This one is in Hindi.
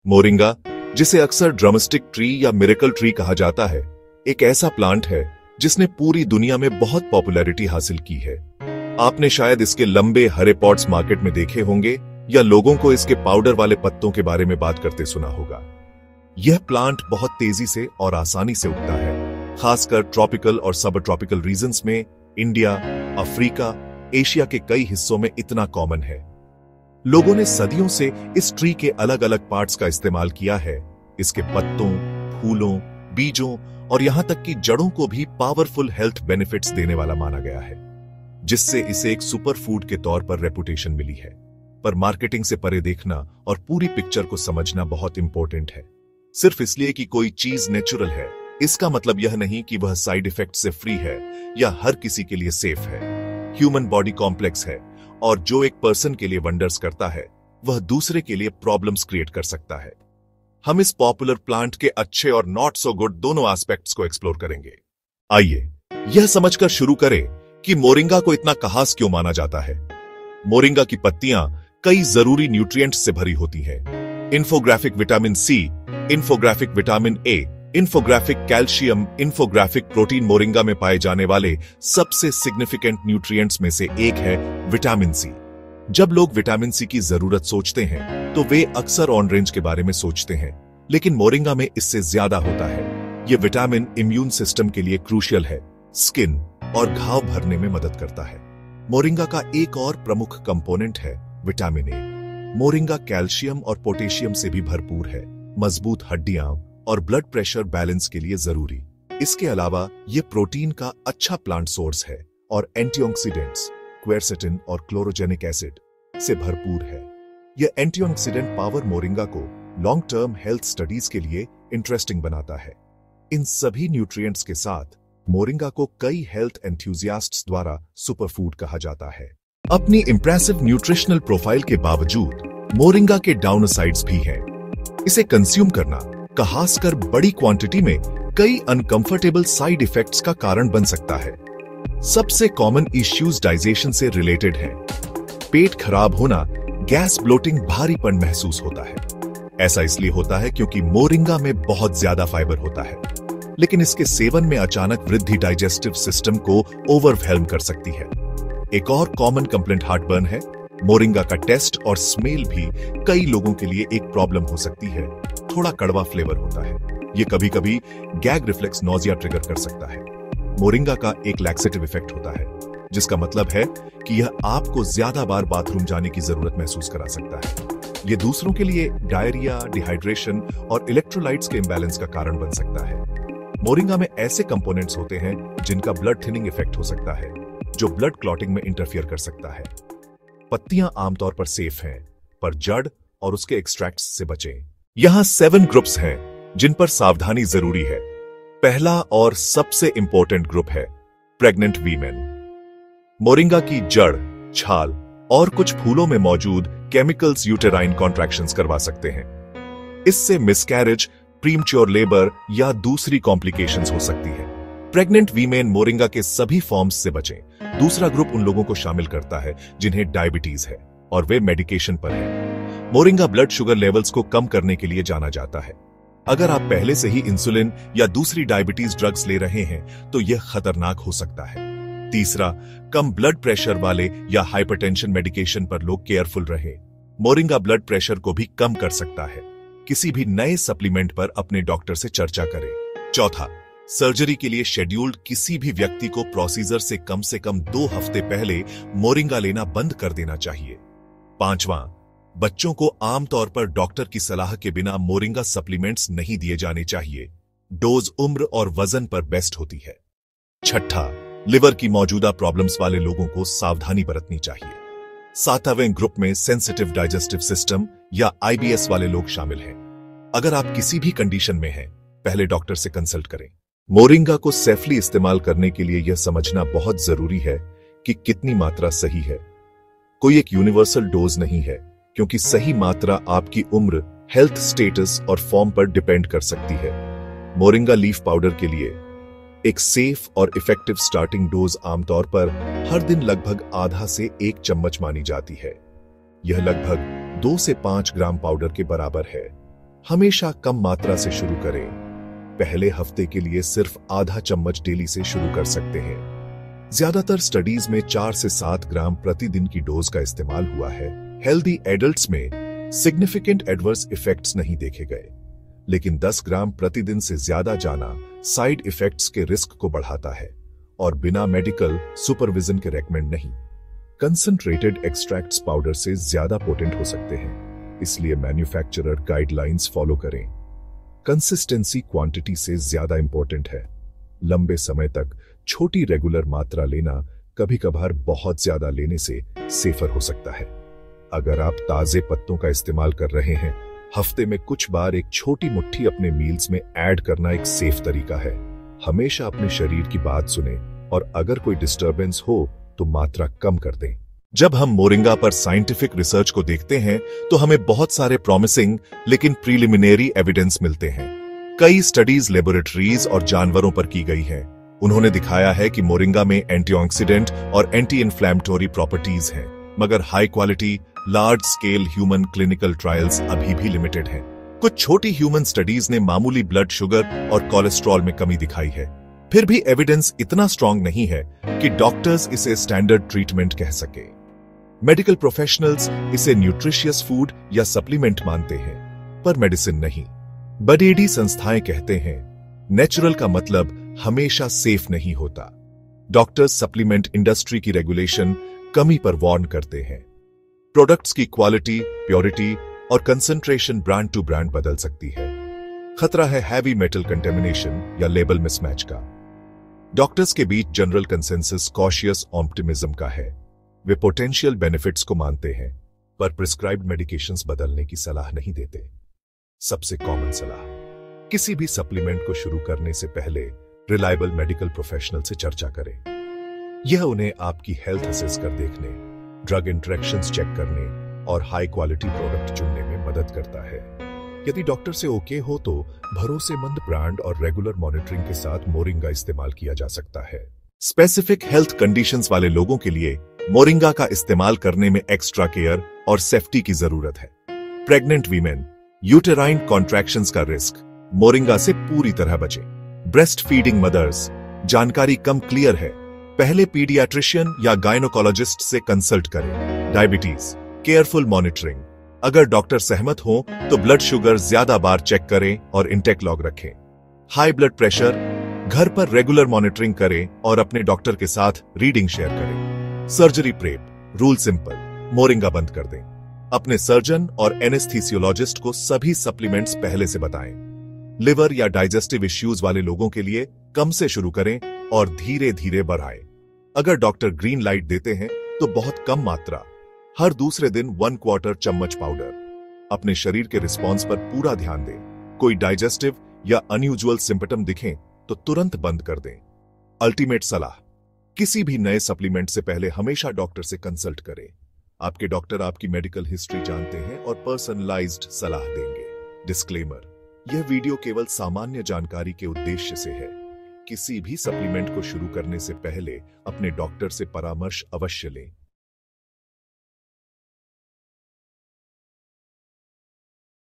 मोरिंगा, जिसे अक्सर ड्रमस्टिक ट्री या मिरेकल ट्री कहा जाता है, एक ऐसा प्लांट है जिसने पूरी दुनिया में बहुत पॉपुलैरिटी हासिल की है। आपने शायद इसके लंबे हरे पॉट्स मार्केट में देखे होंगे या लोगों को इसके पाउडर वाले पत्तों के बारे में बात करते सुना होगा। यह प्लांट बहुत तेजी से और आसानी से उगता है, खासकर ट्रॉपिकल और सब ट्रॉपिकल रीजन्स में। इंडिया, अफ्रीका, एशिया के कई हिस्सों में इतना कॉमन है। लोगों ने सदियों से इस ट्री के अलग अलग पार्ट्स का इस्तेमाल किया है। इसके पत्तों, फूलों, बीजों और यहां तक कि जड़ों को भी पावरफुल हेल्थ बेनिफिट्स देने वाला माना गया है, जिससे इसे एक सुपर फूड के तौर पर रेपुटेशन मिली है। पर मार्केटिंग से परे देखना और पूरी पिक्चर को समझना बहुत इंपॉर्टेंट है। सिर्फ इसलिए कि कोई चीज नेचुरल है, इसका मतलब यह नहीं कि वह साइड इफेक्ट से फ्री है या हर किसी के लिए सेफ है। ह्यूमन बॉडी कॉम्प्लेक्स है और जो एक पर्सन के लिए वंडर्स करता है, वह दूसरे के लिए प्रॉब्लम्स क्रिएट कर सकता है। हम इस पॉपुलर प्लांट के अच्छे और नॉट सो गुड दोनों एस्पेक्ट्स को एक्सप्लोर करेंगे। आइए यह समझकर शुरू करें कि मोरिंगा को इतना खास क्यों माना जाता है। मोरिंगा की पत्तियां कई जरूरी न्यूट्रिएंट्स से भरी होती हैं। Infographic vitamin C, infographic vitamin A, infographic calcium, infographic protein moringa में पाए जाने वाले सबसे सिग्निफिकेंट न्यूट्रिएंट्स में से एक है विटामिन सी। जब लोग विटामिन सी की जरूरत सोचते हैं तो वे अक्सर ऑरेंज के बारे में सोचते हैं, लेकिन मोरिंगा में इससे ज्यादा होता है। यह विटामिन इम्यून सिस्टम के लिए क्रूशियल है, स्किन और घाव भरने में मदद करता है। मोरिंगा का एक और प्रमुख कंपोनेंट है विटामिन ए। मोरिंगा कैल्शियम और पोटेशियम से भी भरपूर है, मजबूत हड्डियां और ब्लड प्रेशर बैलेंस के लिए जरूरी। इसके अलावा यह प्रोटीन का अच्छा प्लांट सोर्स है और एंटीऑक्सीडेंट्स, क्वेरसेटिन और क्लोरोजेनिक एसिड से भरपूर है। यह एंटीऑक्सीडेंट पावर मोरिंगा को लॉन्ग टर्म हेल्थ स्टडीज के लिए इंटरेस्टिंग बनाता है। इन सभी न्यूट्रिएंट्स के साथ मोरिंगा को कई हेल्थ एंथुसियास्ट्स द्वारा सुपरफूड कहा जाता है। अपनी इंप्रेसिव न्यूट्रिशनल प्रोफाइल के बावजूद मोरिंगा के डाउनसाइड्स भी हैं। इसे कंज्यूम करना, खासकर बड़ी क्वांटिटी में, कई अनकंफर्टेबल साइड इफेक्ट्स का कारण बन सकता है। सबसे कॉमन इश्यूज डाइजेशन से रिलेटेड हैं। पेट खराब होना, गैस, ब्लोटिंग, भारीपन महसूस होता है। ऐसा इसलिए होता है क्योंकि मोरिंगा में बहुत ज्यादा फाइबर होता है, लेकिन इसके सेवन में अचानक वृद्धि डाइजेस्टिव सिस्टम को ओवरवेल्म कर सकती है। एक और कॉमन कंप्लेंट हार्टबर्न है। मोरिंगा का टेस्ट और स्मेल भी कई लोगों के लिए एक प्रॉब्लम हो सकती है। थोड़ा कड़वा फ्लेवर होता है। यह कभी कभी गैग रिफ्लेक्स नोजिया ट्रिगर कर सकता है। मोरिंगा का एक लैक्सेटिव इफेक्ट होता है, जिसका मतलब है कि यह आपको ज्यादा बार बाथरूम जाने की जरूरत महसूस करा सकता है। यह दूसरों के लिए डायरिया, डिहाइड्रेशन और इलेक्ट्रोलाइट्स के इंबैलेंस का कारण बन सकता है। मोरिंगा में ऐसे कंपोनेंट्स होते हैं जिनका ब्लड थिनिंग इफेक्ट हो सकता है, जो ब्लड क्लॉटिंग में इंटरफियर कर सकता है। पत्तियां आमतौर पर सेफ हैं, पर जड़ और उसके एक्सट्रैक्ट्स से बचें। यहां 7 ग्रुप्स हैं जिन पर सावधानी जरूरी है। पहला और सबसे इंपॉर्टेंट ग्रुप है प्रेग्नेंट वीमेन। मोरिंगा की जड़, छाल और कुछ फूलों में मौजूद केमिकल्स यूटेराइन कॉन्ट्रैक्शंस करवा सकते हैं। इससे मिसकैरेज, प्रीमच्योर लेबर या दूसरी कॉम्प्लिकेशंस हो सकती है। प्रेग्नेंट वीमेन मोरिंगा के सभी फॉर्म्स से बचें। दूसरा ग्रुप उन लोगों को शामिल करता है जिन्हें डायबिटीज है और वे मेडिकेशन पर हैं। मोरिंगा ब्लड शुगर लेवल्स को कम करने के लिए जाना जाता है। अगर आप पहले से ही इंसुलिन या दूसरी डायबिटीज ड्रग्स ले रहे हैं तो यह खतरनाक हो सकता है। तीसरा, कम ब्लड प्रेशर वाले या हाइपरटेंशन मेडिकेशन पर लोग केयरफुल रहे। मोरिंगा ब्लड प्रेशर को भी कम कर सकता है। किसी भी नए सप्लीमेंट पर अपने डॉक्टर से चर्चा करें। चौथा, सर्जरी के लिए शेड्यूल्ड किसी भी व्यक्ति को प्रोसीजर से कम 2 हफ्ते पहले मोरिंगा लेना बंद कर देना चाहिए। पांचवां, बच्चों को आमतौर पर डॉक्टर की सलाह के बिना मोरिंगा सप्लीमेंट्स नहीं दिए जाने चाहिए। डोज उम्र और वजन पर बेस्ट होती है। छठा, लिवर की मौजूदा प्रॉब्लम्स वाले लोगों को सावधानी बरतनी चाहिए। सातवें ग्रुप में सेंसिटिव डाइजेस्टिव सिस्टम या आईबीएस वाले लोग शामिल हैं। अगर आप किसी भी कंडीशन में हैं, पहले डॉक्टर से कंसल्ट करें। मोरिंगा को सेफली इस्तेमाल करने के लिए यह समझना बहुत जरूरी है कि कितनी मात्रा सही है। कोई एक यूनिवर्सल डोज नहीं है, क्योंकि सही मात्रा आपकी उम्र, हेल्थ स्टेटस और फॉर्म पर डिपेंड कर सकती है। मोरिंगा लीफ पाउडर के लिए एक सेफ और इफेक्टिव स्टार्टिंग डोज आमतौर पर हर दिन लगभग आधा से 1 चम्मच मानी जाती है। यह लगभग 2 से 5 ग्राम पाउडर के बराबर है। हमेशा कम मात्रा से शुरू करें। पहले हफ्ते के लिए सिर्फ आधा चम्मच डेली से शुरू कर सकते हैं। ज्यादातर स्टडीज में 4 से 7 ग्राम प्रतिदिन की डोज का इस्तेमाल हुआ है। हेल्दी एडल्ट्स में सिग्निफिकेंट एडवर्स इफेक्ट्स नहीं देखे गए, लेकिन 10 ग्राम प्रतिदिन से ज्यादा जाना साइड इफेक्ट्स के रिस्क को बढ़ाता है और बिना मेडिकल सुपरविजन के रेकमेंड नहीं। कंसंट्रेटेड एक्सट्रैक्ट्स पाउडर से ज्यादा पोटेंट हो सकते हैं, इसलिए मैन्युफैक्चरर गाइडलाइंस फॉलो करें। कंसिस्टेंसी क्वांटिटी से ज्यादा इंपॉर्टेंट है। लंबे समय तक छोटी रेगुलर मात्रा लेना कभी कभार बहुत ज्यादा लेने से सेफर हो सकता है। अगर आप ताजे पत्तों का इस्तेमाल कर रहे हैं, हफ्ते में कुछ बार एक छोटी मुट्ठी अपने मील्स में ऐड करना एक सेफ तरीका है। हमेशा अपने शरीर की बात सुने और अगर कोई डिस्टरबेंस हो तो मात्रा कम कर दें। जब हम मोरिंगा पर साइंटिफिक रिसर्च को देखते हैं तो हमें बहुत सारे प्रॉमिसिंग लेकिन प्रीलिमिनरी एविडेंस मिलते हैं। कई स्टडीज लेबोरेटरीज और जानवरों पर की गई हैं। उन्होंने दिखाया है कि मोरिंगा में एंटीऑक्सीडेंट और एंटी इन्फ्लेमेटरी प्रॉपर्टीज हैं, मगर high quality large scale human clinical trials अभी भी लिमिटेड हैं। कुछ छोटी ह्यूमन स्टडीज ने मामूली ब्लड शुगर और कोलेस्ट्रॉल में कमी दिखाई है। फिर भी एविडेंस इतना स्ट्रांग नहीं है कि डॉक्टर्स इसे स्टैंडर्ड ट्रीटमेंट कह सके। मेडिकल प्रोफेशनल्स इसे न्यूट्रिशियस फूड या सप्लीमेंट मानते हैं, पर मेडिसिन नहीं। बड़े संस्थाएं कहते हैं नेचुरल का मतलब हमेशा सेफ नहीं होता। डॉक्टर्स सप्लीमेंट इंडस्ट्री की रेगुलेशन कमी पर वार्न करते हैं। प्रोडक्ट्स की क्वालिटी, प्योरिटी और कंसंट्रेशन ब्रांड टू ब्रांड बदल सकती है। खतरा है हैवी मेटल कंटेमिनेशन या लेबल मिसमैच का। डॉक्टर्स के बीच जनरल कंसेंसस कॉशियस ऑप्टिमिज्म का है। वे पोटेंशियल बेनिफिट्स को मानते हैं, पर प्रिस्क्राइब्ड मेडिकेशंस बदलने की सलाह नहीं देते। सबसे कॉमन सलाह, किसी भी सप्लीमेंट को शुरू करने से पहले रिलायबल मेडिकल प्रोफेशनल से चर्चा करें। यह उन्हें आपकी हेल्थ असेस कर देखने, ड्रग इंटरेक्शंस चेक करने और हाई क्वालिटी प्रोडक्ट चुनने में मदद करता है। यदि डॉक्टर से ओके हो तो भरोसेमंद ब्रांड और रेगुलर मॉनिटरिंग के साथ मोरिंगा इस्तेमाल किया जा सकता है। स्पेसिफिक हेल्थ कंडीशंस वाले लोगों के लिए मोरिंगा का इस्तेमाल करने में एक्स्ट्रा केयर और सेफ्टी की जरूरत है। प्रेग्नेंट वीमेन, यूटेराइन कॉन्ट्रैक्शंस का रिस्क, मोरिंगा से पूरी तरह बचें। ब्रेस्ट फीडिंग मदर्स, जानकारी कम क्लियर है, पहले पीडियाट्रिशियन या गायनोकोलॉजिस्ट से कंसल्ट करें। डायबिटीज, केयरफुल मॉनिटरिंग, अगर डॉक्टर सहमत हो तो ब्लड शुगर ज्यादा बार चेक करें और इंटेक लॉग रखें। हाई ब्लड प्रेशर, घर पर रेगुलर मॉनिटरिंग करें और अपने डॉक्टर के साथ रीडिंग शेयर करें। Surgery prep, rule simple, moringa बंद कर दें। अपने सर्जन और एनेस्थीसियोलॉजिस्ट को सभी सप्लीमेंट्स पहले से बताएं। लिवर या डाइजेस्टिव इश्यूज वाले लोगों के लिए कम से शुरू करें और धीरे धीरे बढ़ाएं। अगर डॉक्टर ग्रीन लाइट देते हैं तो बहुत कम मात्रा, हर दूसरे दिन 1/4 चम्मच पाउडर। अपने शरीर के रिस्पॉन्स पर पूरा ध्यान दें। कोई डाइजेस्टिव या अनयूजुअल सिम्पटम दिखें तो तुरंत बंद कर दें। अल्टीमेट सलाह, किसी भी नए सप्लीमेंट से पहले हमेशा डॉक्टर से कंसल्ट करें। आपके डॉक्टर आपकी मेडिकल हिस्ट्री जानते हैं और पर्सनलाइज्ड सलाह देंगे। डिस्क्लेमर, यह वीडियो केवल सामान्य जानकारी के उद्देश्य से है। किसी भी सप्लीमेंट को शुरू करने से पहले अपने डॉक्टर से परामर्श अवश्य लें।